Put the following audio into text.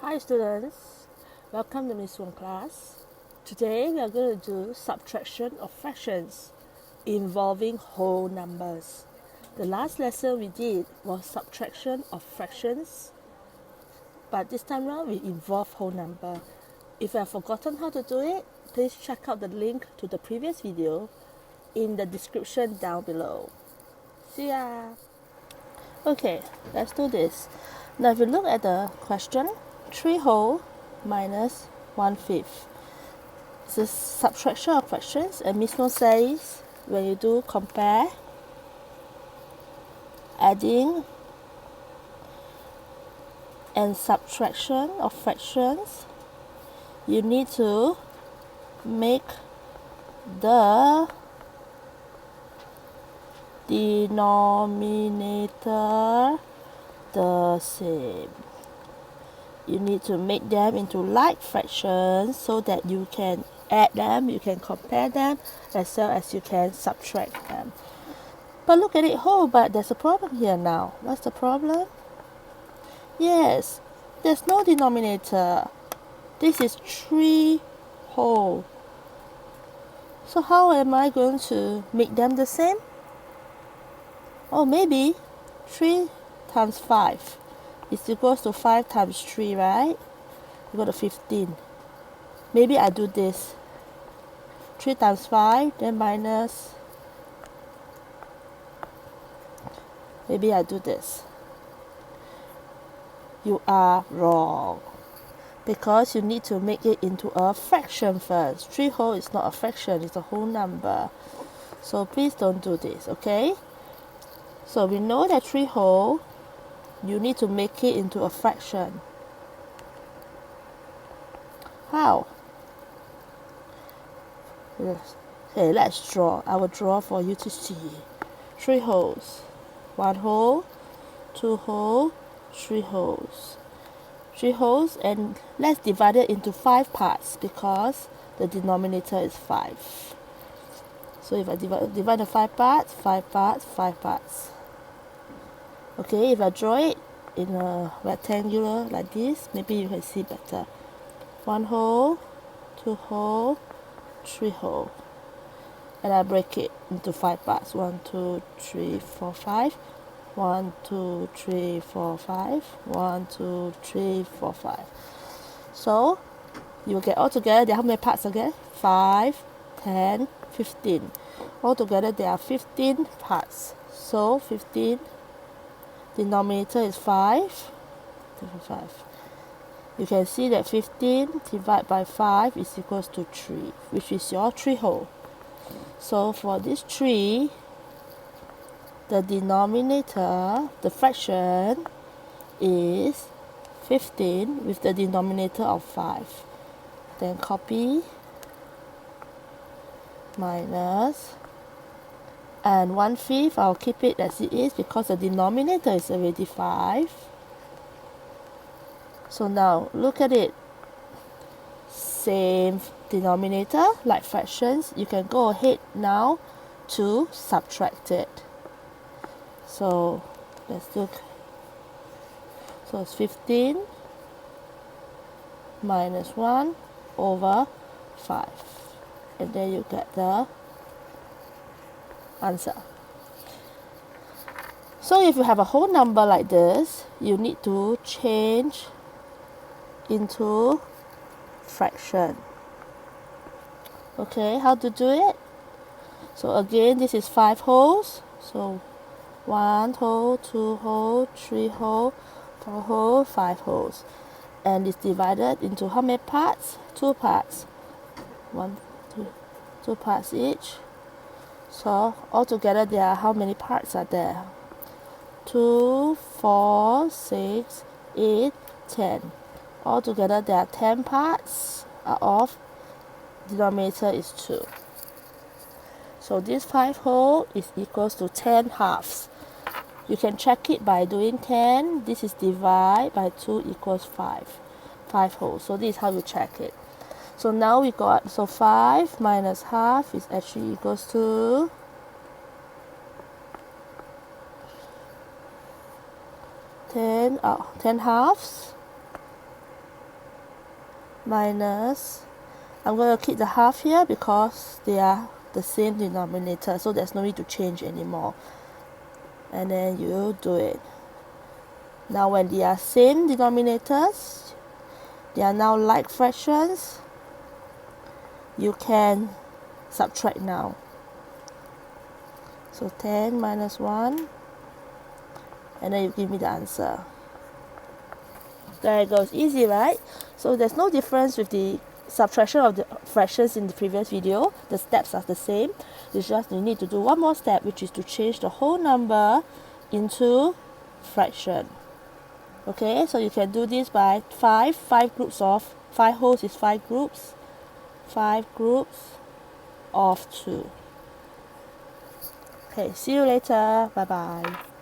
Hi students, welcome to Miss Wong class. Today we are going to do subtraction of fractions involving whole numbers. The last lesson we did was subtraction of fractions, but this time around we involve whole number. If you have forgotten how to do it, please check out the link to the previous video in the description down below. See ya! Okay, let's do this. Now if you look at the question, 3 whole minus 1/5. It's a subtraction of fractions, and Miss Mo says when you do compare, adding and subtraction of fractions, you need to make the denominator the same. You need to make them into like fractions so that you can add them, you can compare them, as well as you can subtract them. But look at it whole, but there's a problem here now. What's the problem? Yes, there's no denominator. This is 3 whole. So how am I going to make them the same? Oh, maybe 3 times 5 is equals to 5 times 3, right? You go to 15. Maybe I do this. 3 times 5, then minus. Maybe I do this. You are wrong. Because you need to make it into a fraction first. 3 whole is not a fraction, it's a whole number. So please don't do this, okay? So we know that 3 whole, you need to make it into a fraction. How? Okay, let's draw. I will draw for you to see. 3 wholes. 1 whole, 2 whole, 3 wholes. 3 wholes, and let's divide it into 5 parts because the denominator is 5. So if I divide the 5 parts, 5 parts, 5 parts. Okay, if I draw it in a rectangular like this, maybe you can see better. 1 whole, 2 whole, 3 whole. And I break it into 5 parts. 1, 2, 3, 4, 5. 1, 2, 3, 4, 5. 1, 2, 3, 4, 5. So you will get all together, there are how many parts again? 5, 10, 15. Altogether there are 15 parts. So 15, denominator is 5. You can see that 15 divided by 5 is equals to 3, which is your 3 whole. So for this 3, the denominator, the fraction, is 15 with the denominator of 5. Then copy, minus, and 1/5, I'll keep it as it is because the denominator is already 5. So now look at it. Same denominator, like fractions, you can go ahead now to subtract it. So let's look. So it's 15 minus 1 over 5. And then you get the answer. So if you have a whole number like this, you need to change into fraction. Okay, how to do it? So again, this is 5 wholes. So 1 whole, 2 whole, 3 whole, 4 whole, 5 wholes. And it's divided into how many parts? 2 parts. 1, 2, 2 parts each. So altogether there are how many parts are there? 2, 4, 6, 8, 10. Altogether there are 10 parts of denominator is 2. So this 5 whole is equals to 10 halves. You can check it by doing 10. This is divide by 2 equals 5. 5 whole. So this is how you check it. So now we got, so 5 minus half is actually equals to 10 halves. minus, I'm going to keep the half here because they are the same denominator, so there's no need to change anymore. And then you do it. Now when they are same denominators, they are now like fractions, you can subtract now. So 10 minus 1, and then you give me the answer. There it goes, easy, right? So there's no difference with the subtraction of the fractions in the previous video. The steps are the same. It's just you need to do one more step, which is to change the whole number into fraction. Okay, so you can do this by 5 groups of 5 wholes is 5 groups, 5 groups of 2. Okay, see you later. Bye bye.